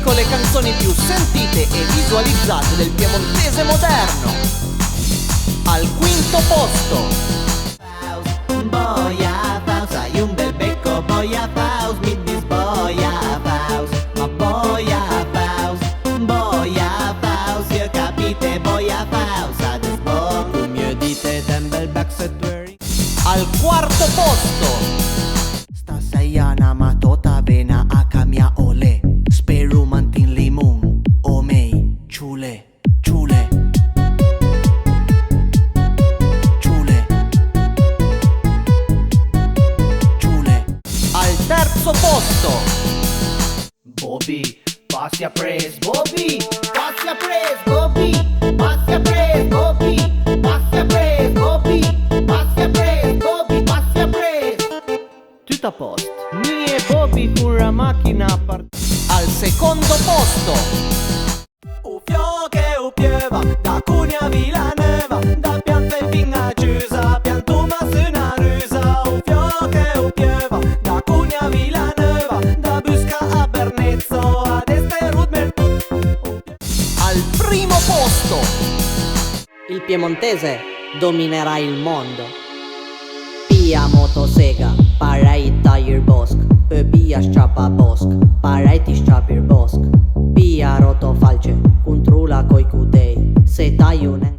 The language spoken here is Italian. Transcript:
classico le canzoni più sentite e visualizzate del piemontese moderno. Al quinto posto, Boia Faust, hai un bel becco, Boia Faust, mi dis Boia Faust, ma Boia Faust, io capite Boia Faust, ades bon, cum io dite ten bel back set very. al quarto posto, Stasaiana matota vena a camia ole, sperumantin limun, omei, ciule, ciule. al terzo posto, Bobby, passia pres, Bobby, passia pres, Bobby, passia pres, Bobby, passia pres, Bobby, passia pres, Bobby, passia pres. Tutto a posto. Mie Bobby pura macchina al secondo posto, O fiocche o pieva, da Cunea a Vilanova, da Piante fin a Chiusa, piantuma su una rusa. O fiocche o pieva, da Cunea a Vilanova, da Busca a Bernezzo, ad Este Rudmer. al primo posto, Il piemontese dominerà il mondo. Pia motosega, parai tire bosk. Pia strappa bosk, parai ti strapir bosk. Pia rotofalce, controla coi cutei. Se tai un